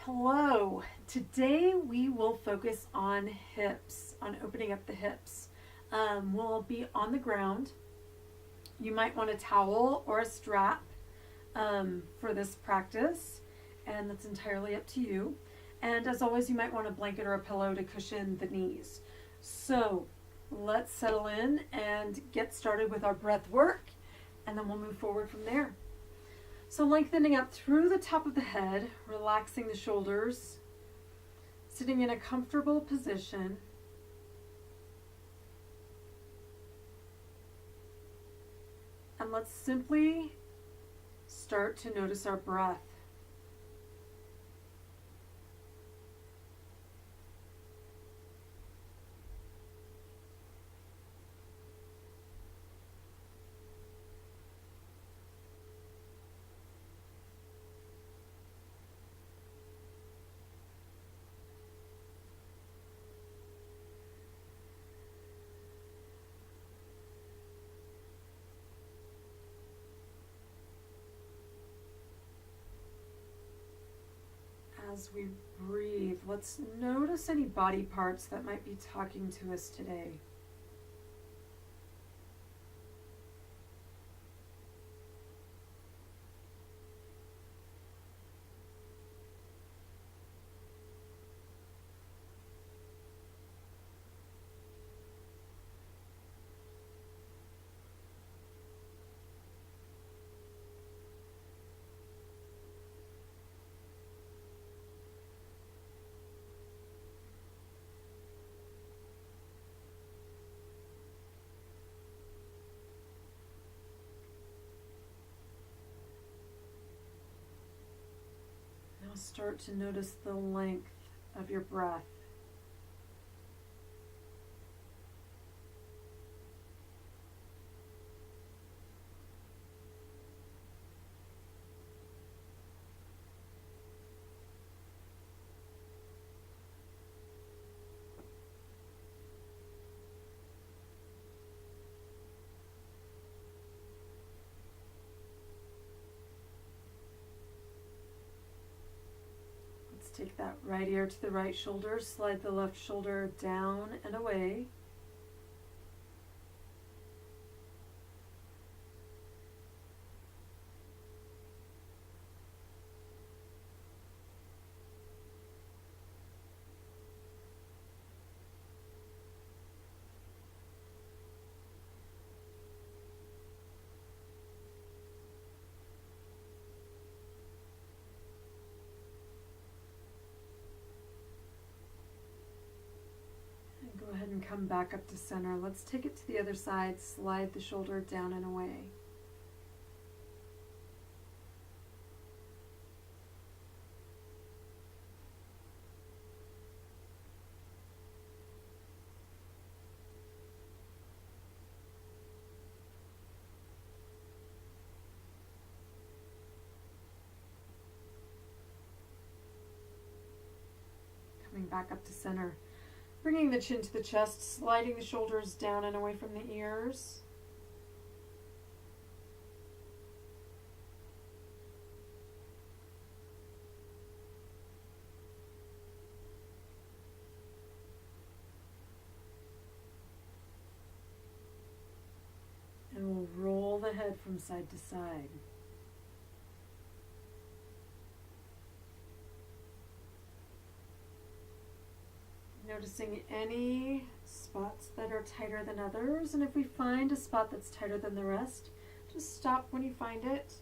Hello. Today we will focus on hips, on opening up the hips. We'll be on the ground. You might want a towel or a strap for this practice, and that's entirely up to you. And as always, you might want a blanket or a pillow to cushion the knees. So let's settle in and get started with our breath work, and then we'll move forward from there. So lengthening up through the top of the head, relaxing the shoulders, sitting in a comfortable position. And let's simply start to notice our breath. As we breathe, let's notice any body parts that might be talking to us today. Now start to notice the length of your breath. Take that right ear to the right shoulder, slide the left shoulder down and away. Go ahead and come back up to center. Let's take it to the other side. Slide the shoulder down and away. Coming back up to center. Bringing the chin to the chest, sliding the shoulders down and away from the ears. And we'll roll the head from side to side. Noticing any spots that are tighter than others, and if we find a spot that's tighter than the rest, just stop when you find it.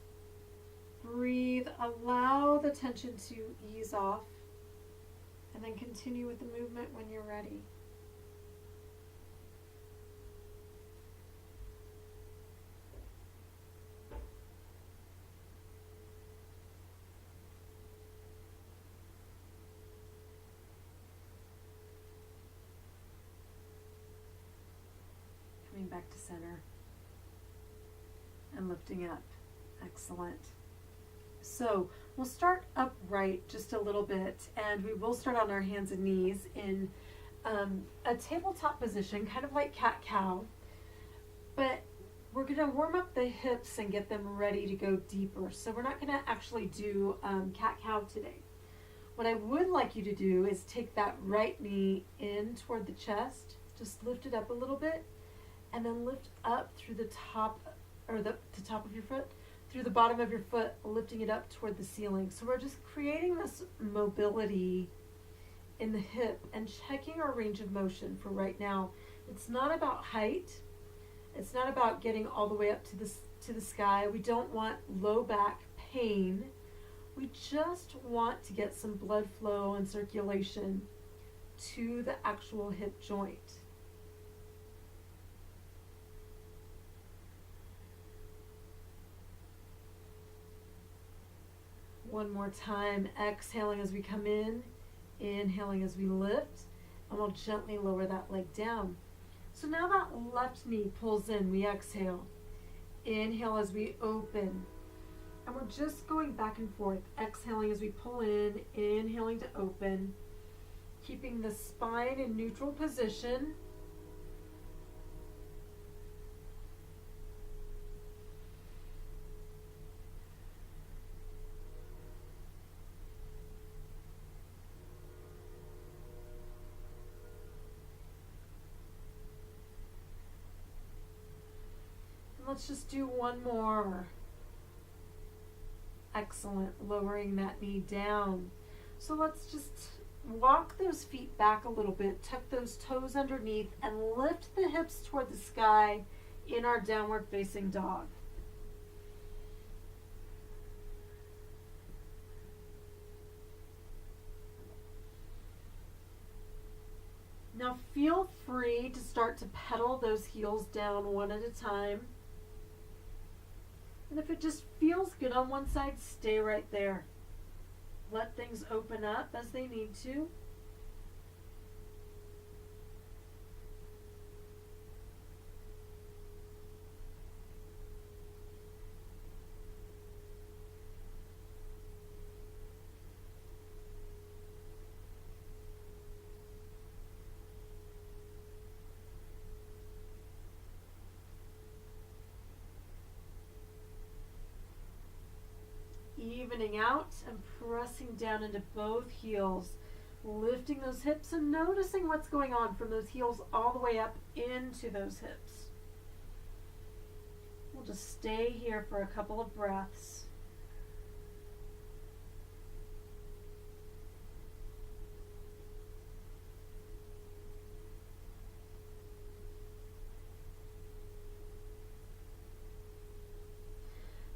Breathe, allow the tension to ease off, and then continue with the movement when you're ready. Back to center and lifting up. Excellent. So we'll start upright just a little bit, and we will start on our hands and knees in a tabletop position, kind of like cat-cow, but we're going to warm up the hips and get them ready to go deeper. So we're not going to actually do cat-cow today. What I would like you to do is take that right knee in toward the chest, just lift it up a little bit, and then lift up through the top, or the top of your foot, through the bottom of your foot, lifting it up toward the ceiling. So we're just creating this mobility in the hip and checking our range of motion for right now. It's not about height. It's not about getting all the way up to the sky. We don't want low back pain. We just want to get some blood flow and circulation to the actual hip joint. One more time, exhaling as we come in, inhaling as we lift, and we'll gently lower that leg down. So now that left knee pulls in, we exhale. Inhale as we open. And we're just going back and forth, exhaling as we pull in, inhaling to open, keeping the spine in neutral position. And let's just do one more. Excellent, lowering that knee down. So let's just walk those feet back a little bit, tuck those toes underneath, and lift the hips toward the sky in our downward facing dog. Now feel free to start to pedal those heels down one at a time. And if it just feels good on one side, stay right there. Let things open up as they need to. Evening out and pressing down into both heels, lifting those hips and noticing what's going on from those heels all the way up into those hips. We'll just stay here for a couple of breaths.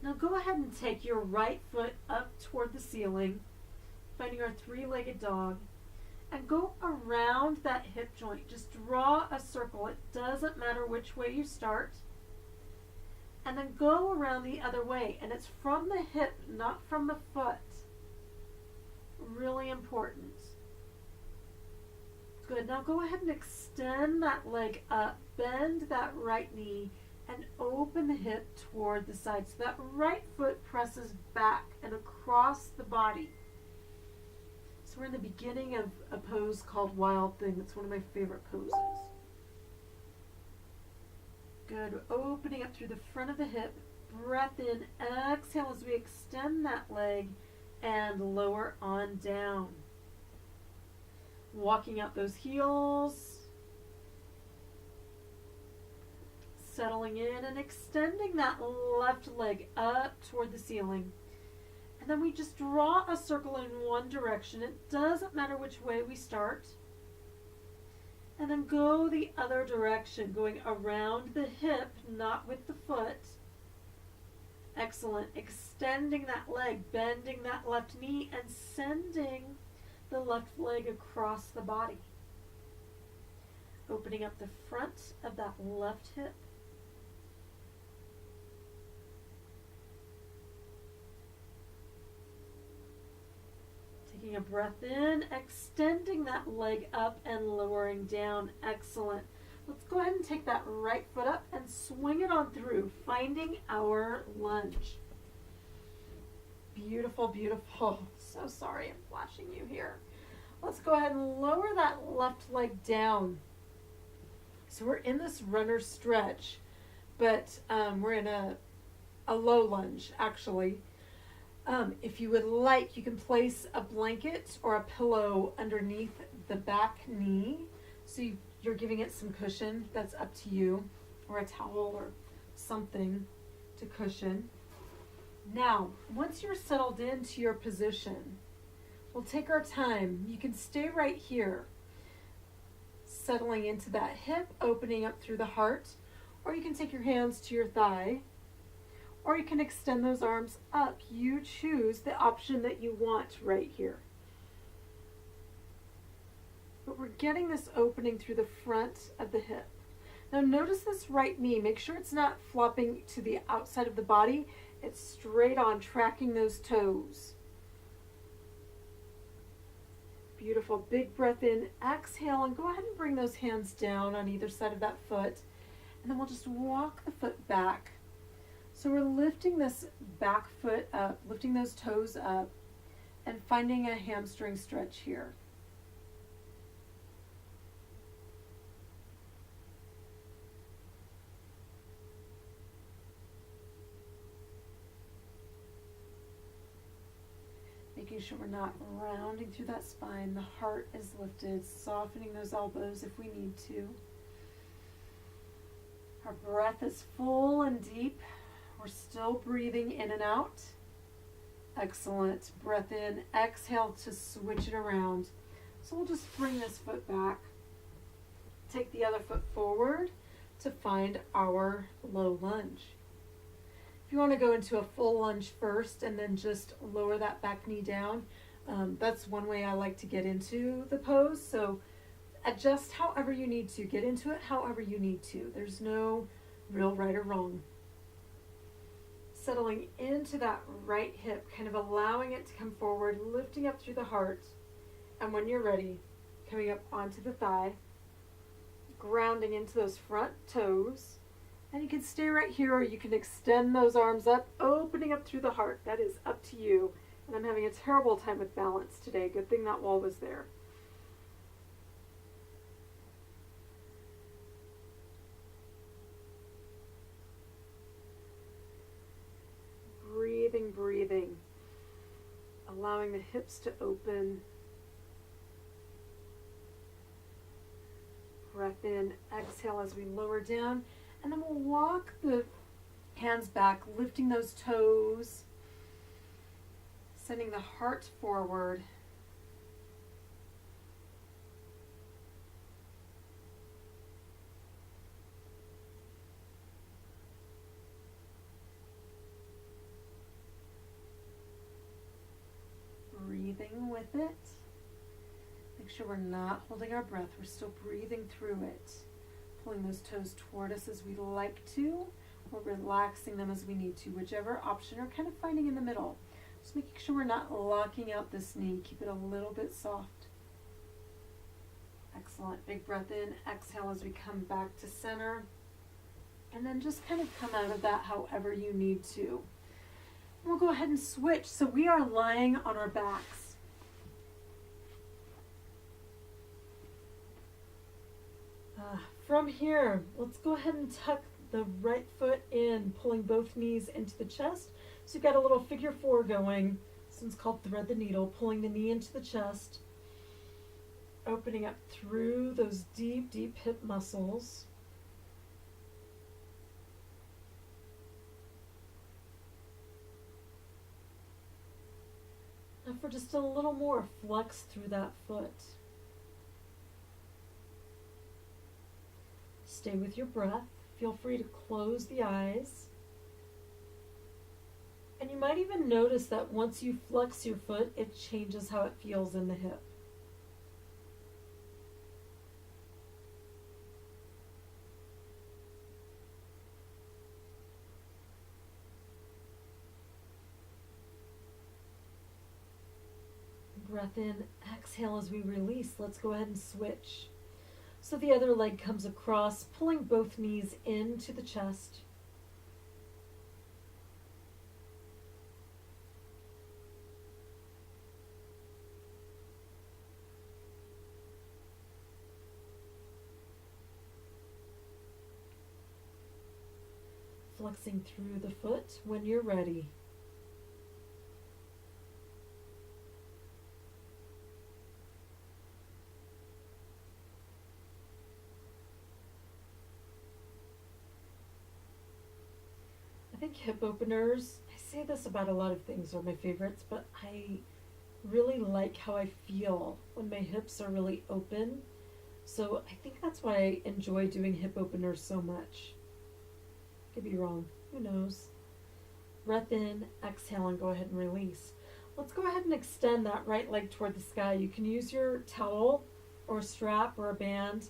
Now go ahead and take your right foot up toward the ceiling, finding our three-legged dog, and go around that hip joint. Just draw a circle. It doesn't matter which way you start. And then go around the other way. And it's from the hip, not from the foot. Really important. Good. Now go ahead and extend that leg up. Bend that right knee and open the hip toward the side. So that right foot presses back and across the body. So we're in the beginning of a pose called Wild Thing. It's one of my favorite poses. Good. Opening up through the front of the hip. Breath in. Exhale as we extend that leg and lower on down. Walking out those heels. Settling in and extending that left leg up toward the ceiling. And then we just draw a circle in one direction. It doesn't matter which way we start. And then go the other direction, going around the hip, not with the foot. Excellent. Extending that leg, bending that left knee, and sending the left leg across the body. Opening up the front of that left hip. Taking a breath in, extending that leg up and lowering down. Excellent. Let's go ahead and take that right foot up and swing it on through, finding our lunge. Beautiful, beautiful. So sorry I'm flashing you here. Let's go ahead and lower that left leg down. So we're in this runner stretch, but we're in a low lunge, actually. If you would like, you can place a blanket or a pillow underneath the back knee. So you're giving it some cushion. That's up to you. Or a towel or something to cushion. Now, once you're settled into your position, we'll take our time. You can stay right here, settling into that hip, opening up through the heart, or you can take your hands to your thigh, or you can extend those arms up. You choose the option that you want right here. But we're getting this opening through the front of the hip. Now notice this right knee. Make sure it's not flopping to the outside of the body. It's straight on, tracking those toes. Beautiful. Big breath in. Exhale, and go ahead and bring those hands down on either side of that foot. And then we'll just walk the foot back. So we're lifting this back foot up, lifting those toes up, and finding a hamstring stretch here. Making sure we're not rounding through that spine. The heart is lifted, softening those elbows if we need to. Our breath is full and deep. We're still breathing in and out. Excellent. Breath in, exhale to switch it around. So we'll just bring this foot back. Take the other foot forward to find our low lunge. If you want to go into a full lunge first and then just lower that back knee down, that's one way I like to get into the pose. So adjust however you need to. Get into it however you need to. There's no real right or wrong. Settling into that right hip, kind of allowing it to come forward, lifting up through the heart. And when you're ready, coming up onto the thigh, grounding into those front toes. And you can stay right here, or you can extend those arms up, opening up through the heart. That is up to you. And I'm having a terrible time with balance today. Good thing that wall was there. Breathing, breathing. Allowing the hips to open. Breath in, exhale as we lower down. And then we'll walk the hands back, lifting those toes, sending the heart forward. Breathing with it. Make sure we're not holding our breath. We're still breathing through it. Pulling those toes toward us as we like to, or relaxing them as we need to, whichever option, or kind of finding in the middle. Just making sure we're not locking out this knee. Keep it a little bit soft. Excellent. Big breath in. Exhale as we come back to center. And then just kind of come out of that however you need to. We'll go ahead and switch. So we are lying on our backs. From here, let's go ahead and tuck the right foot in, pulling both knees into the chest. So you've got a little figure four going. This one's called thread the needle, pulling the knee into the chest, opening up through those deep, deep hip muscles. Now for just a little more, flex through that foot. Stay with your breath. Feel free to close the eyes. And you might even notice that once you flex your foot, it changes how it feels in the hip. Breath in, exhale as we release. Let's go ahead and switch. So the other leg comes across, pulling both knees into the chest. Flexing through the foot when you're ready. think hip openers, I say this about a lot of things, are my favorites, but I really like how I feel when my hips are really open. So I think that's why I enjoy doing hip openers so much. Could be wrong. Who knows? Breath in, exhale, and go ahead and release. Let's go ahead and extend that right leg toward the sky. You can use your towel or a strap or a band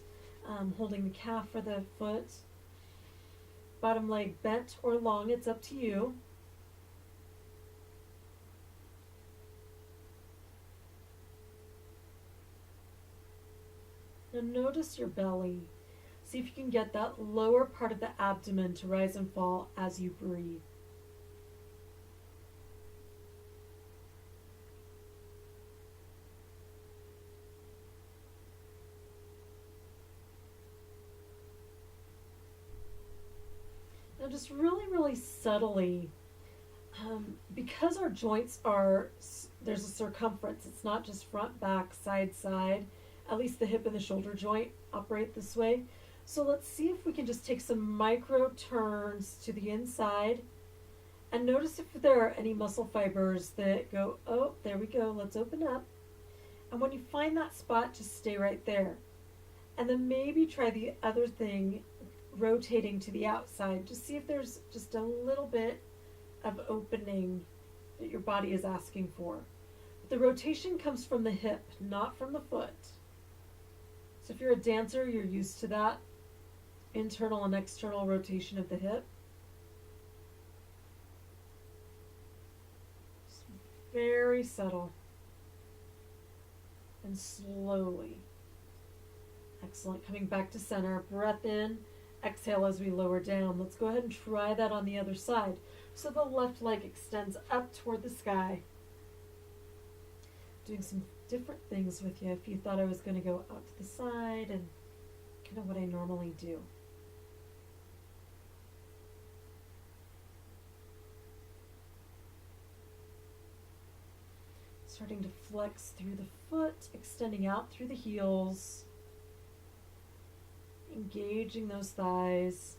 holding the calf or the foot. Bottom leg bent or long, it's up to you. Now notice your belly. See if you can get that lower part of the abdomen to rise and fall as you breathe. Now just really, really subtly, because our joints are, there's a circumference, it's not just front, back, side, side, at least the hip and the shoulder joint operate this way. So let's see if we can just take some micro turns to the inside and notice if there are any muscle fibers that go, oh, there we go, let's open up. And when you find that spot, just stay right there. And then maybe try the other thing, rotating to the outside. Just see if there's just a little bit of opening that your body is asking for. The rotation comes from the hip, not from the foot. So if you're a dancer, you're used to that internal and external rotation of the hip. Just very subtle and slowly. Excellent. Coming back to center. Breath in. Exhale as we lower down. Let's go ahead and try that on the other side. So the left leg extends up toward the sky. Doing some different things with you if you thought I was going to go out to the side and kind of what I normally do. Starting to flex through the foot, extending out through the heels. Engaging those thighs.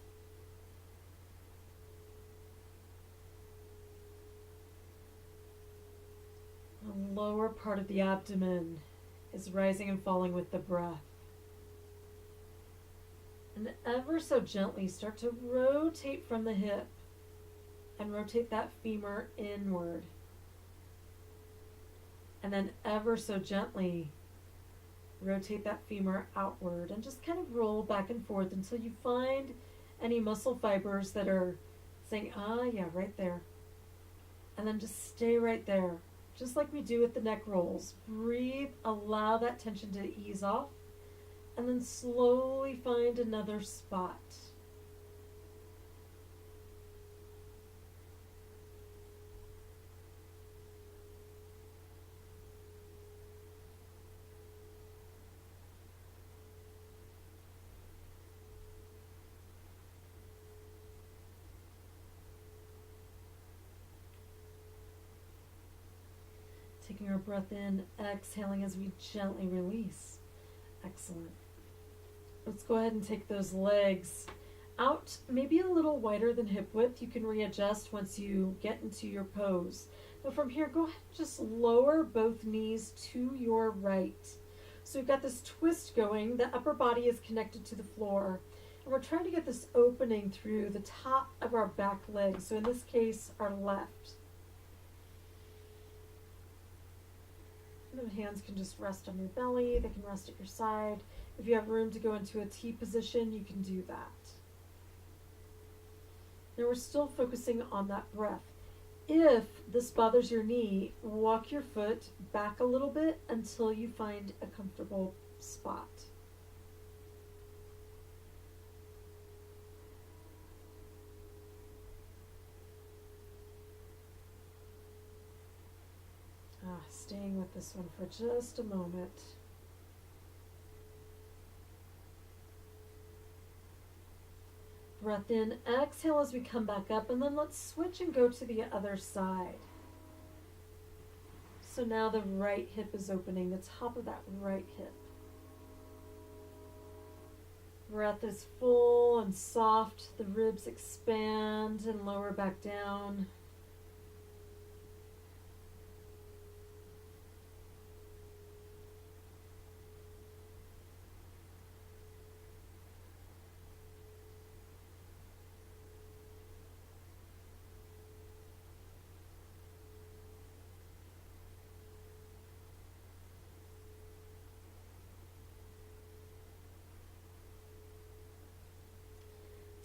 The lower part of the abdomen is rising and falling with the breath. And ever so gently start to rotate from the hip and rotate that femur inward. And then ever so gently rotate that femur outward and just kind of roll back and forth until you find any muscle fibers that are saying, ah, yeah, right there. And then just stay right there, just like we do with the neck rolls. Breathe, allow that tension to ease off, and then slowly find another spot. Taking our breath in, exhaling as we gently release. Excellent. Let's go ahead and take those legs out, maybe a little wider than hip width. You can readjust once you get into your pose. Now from here, go ahead and just lower both knees to your right. So we've got this twist going. The upper body is connected to the floor. And we're trying to get this opening through the top of our back leg. So in this case, our left. The hands can just rest on your belly. They can rest at your side. If you have room to go into a T position, you can do that. Now we're still focusing on that breath. If this bothers your knee, walk your foot back a little bit until you find a comfortable spot. Staying with this one for just a moment. Breath in, exhale as we come back up, and then let's switch and go to the other side. So now the right hip is opening, the top of that right hip. Breath is full and soft. The ribs expand and lower back down.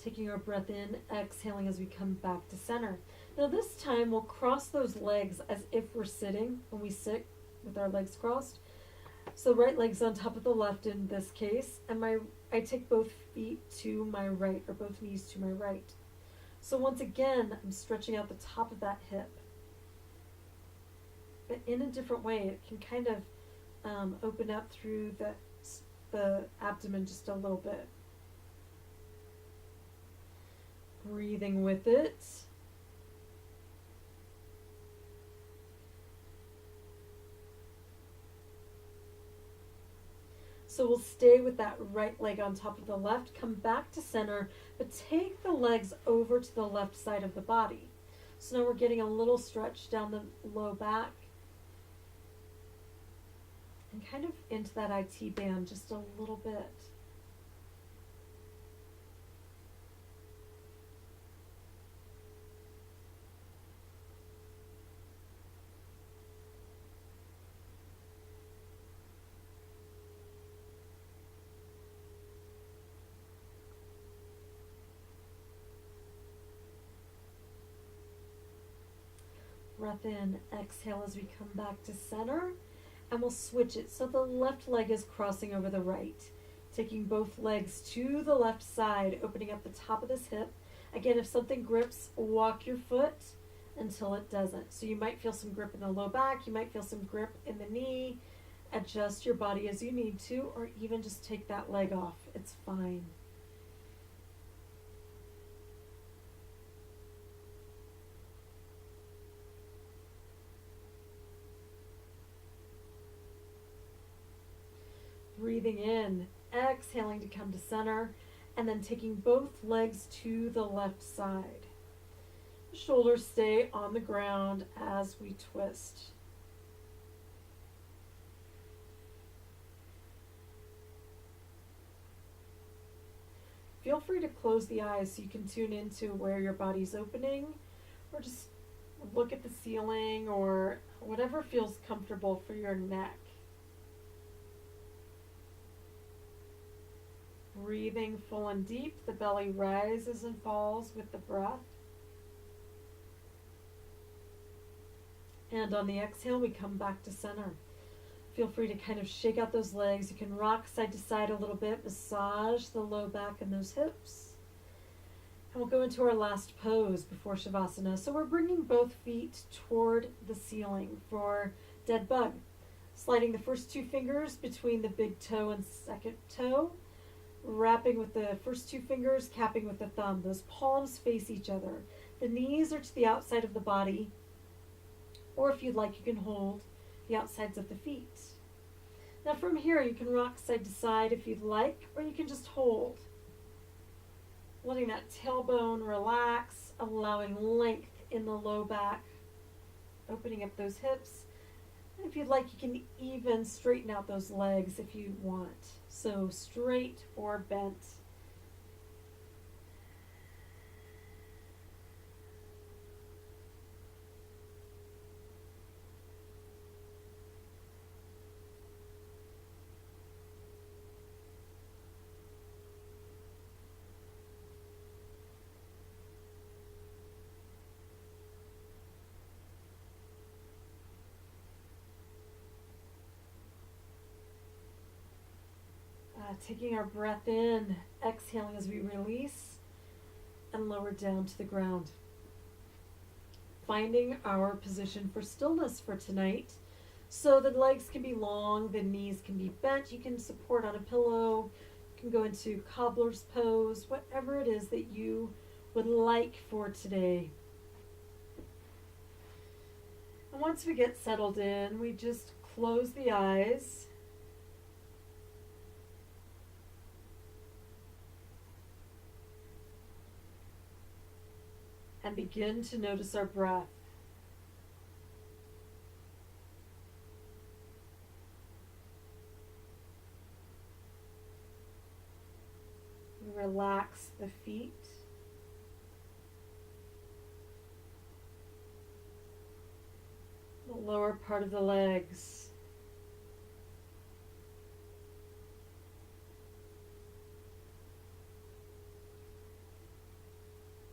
Taking our breath in, exhaling as we come back to center. Now this time we'll cross those legs as if we're sitting when we sit with our legs crossed. So right leg's on top of the left in this case, and I take both feet to my right, or both knees to my right. So once again, I'm stretching out the top of that hip, but in a different way. It can kind of open up through the abdomen just a little bit. Breathing with it. So we'll stay with that right leg on top of the left, come back to center, but take the legs over to the left side of the body. So now we're getting a little stretch down the low back and kind of into that IT band just a little bit. Breath in, exhale as we come back to center, and we'll switch it. So the left leg is crossing over the right, taking both legs to the left side, opening up the top of this hip. Again, if something grips, walk your foot until it doesn't. So you might feel some grip in the low back, you might feel some grip in the knee. Adjust your body as you need to, or even just take that leg off. It's fine. Breathing in, exhaling to come to center, and then taking both legs to the left side. The shoulders stay on the ground as we twist. Feel free to close the eyes so you can tune into where your body's opening, or just look at the ceiling, or whatever feels comfortable for your neck. Breathing full and deep, the belly rises and falls with the breath. And on the exhale, we come back to center. Feel free to kind of shake out those legs. You can rock side to side a little bit, massage the low back and those hips. And we'll go into our last pose before Shavasana. So we're bringing both feet toward the ceiling for dead bug. Sliding the first two fingers between the big toe and second toe. Wrapping with the first two fingers, capping with the thumb. Those palms face each other. The knees are to the outside of the body, or if you'd like, you can hold the outsides of the feet. Now from here, you can rock side to side if you'd like, or you can just hold. Letting that tailbone relax, allowing length in the low back, opening up those hips. And if you'd like, you can even straighten out those legs if you want. So straight or bent. Taking our breath in, exhaling as we release, and lower down to the ground. Finding our position for stillness for tonight. So the legs can be long, the knees can be bent, you can support on a pillow, you can go into cobbler's pose, whatever it is that you would like for today. And once we get settled in, we just close the eyes. and begin to notice our breath. We relax the feet. The lower part of the legs.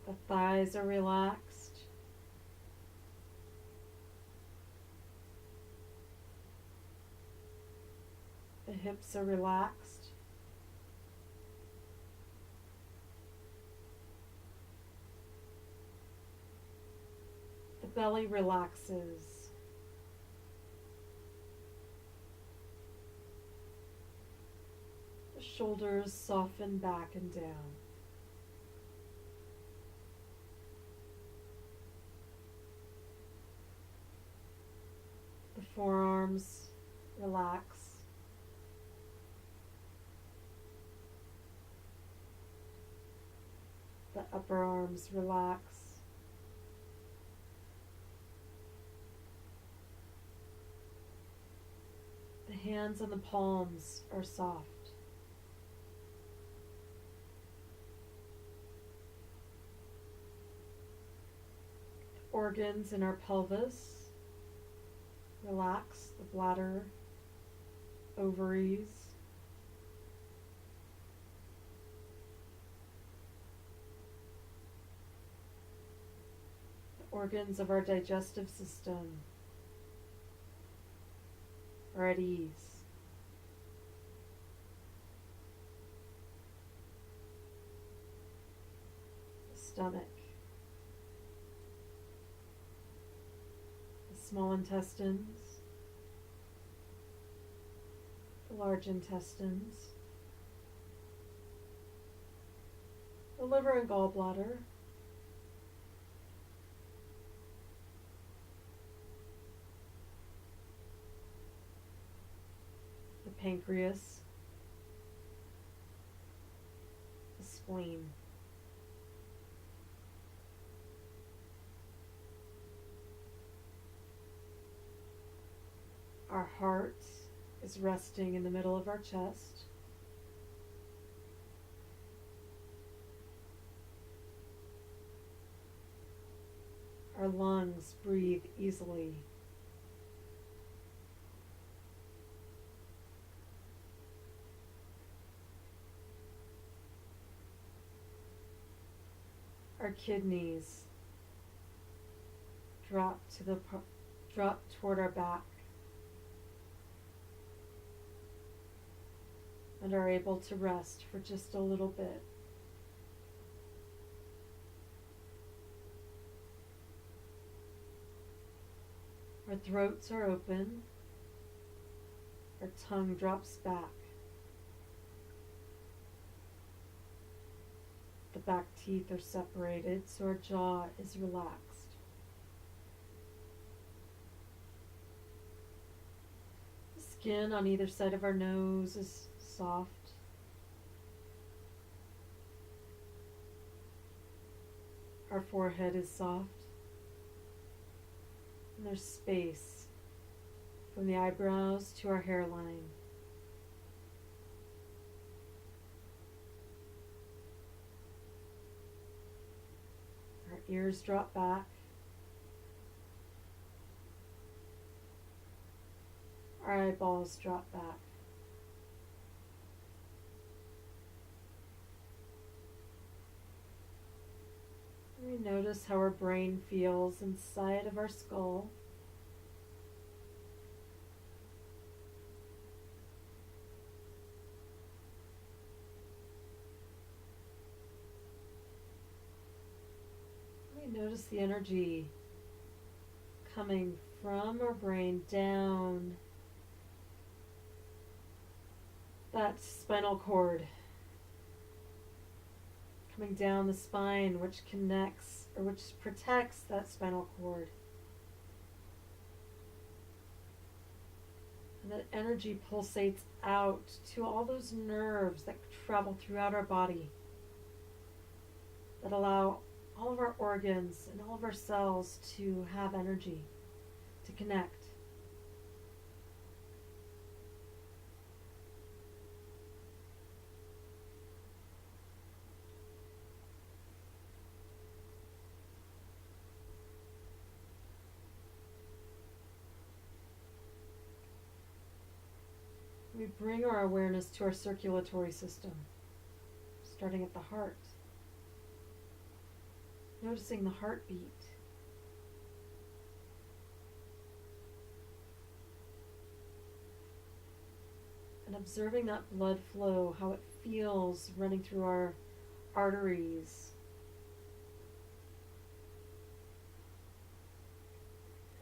The thighs are relaxed. The hips are relaxed. The belly relaxes. The shoulders soften back and down. The forearms relax. The upper arms relax. The hands and the palms are soft. The organs in our pelvis relax. The bladder, ovaries, organs of our digestive system are at ease. The stomach, the small intestines, the large intestines, the liver and gallbladder, pancreas, the spleen. Our heart is resting in the middle of our chest. Our lungs breathe easily. Our kidneys drop toward our back and are able to rest for just a little bit. Our throats are open. Our tongue drops back. The back teeth are separated, so our jaw is relaxed. The skin on either side of our nose is soft. Our forehead is soft. And there's space from the eyebrows to our hairline. Our ears drop back. Our eyeballs drop back. We notice how our brain feels inside of our skull. We notice the energy coming from our brain down that spinal cord, coming down the spine, which connects or which protects that spinal cord. And that energy pulsates out to all those nerves that travel throughout our body that allow all of our organs and all of our cells to have energy, to connect. We bring our awareness to our circulatory system, starting at the heart. Noticing the heartbeat. And observing that blood flow, how it feels running through our arteries.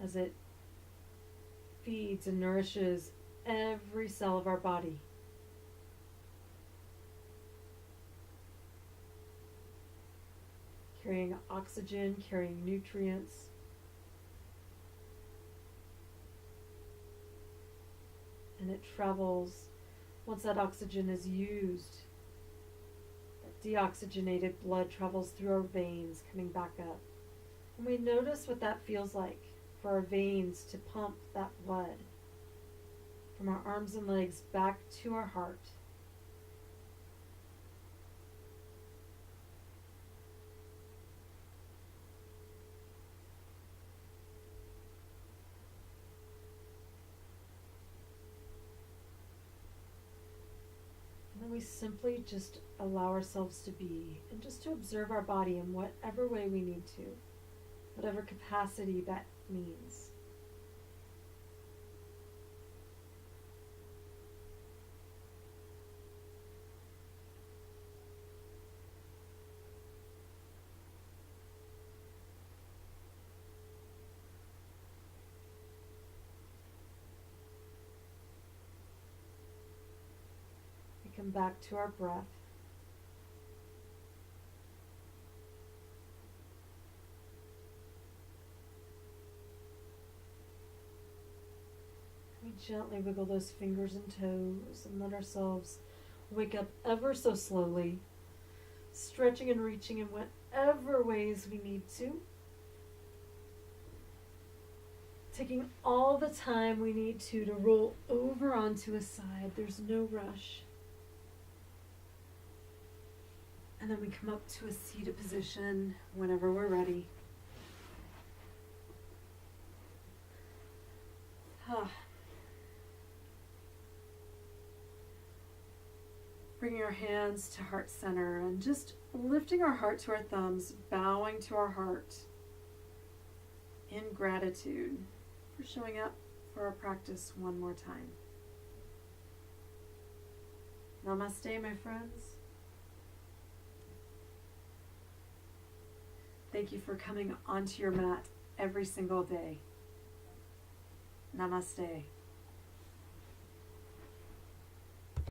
As it feeds and nourishes every cell of our body. Carrying oxygen, carrying nutrients. And it travels, once that oxygen is used, that deoxygenated blood travels through our veins, coming back up. And we notice what that feels like for our veins to pump that blood from our arms and legs back to our heart. And then we simply just allow ourselves to be and just to observe our body in whatever way we need to, whatever capacity that means. Come back to our breath. We gently wiggle those fingers and toes and let ourselves wake up ever so slowly, stretching and reaching in whatever ways we need to. Taking all the time we need to roll over onto a side. There's no rush. And then we come up to a seated position whenever we're ready. Bringing our hands to heart center and just lifting our heart to our thumbs, bowing to our heart in gratitude for showing up for our practice one more time. Namaste, my friends. Thank you for coming onto your mat every single day. Namaste.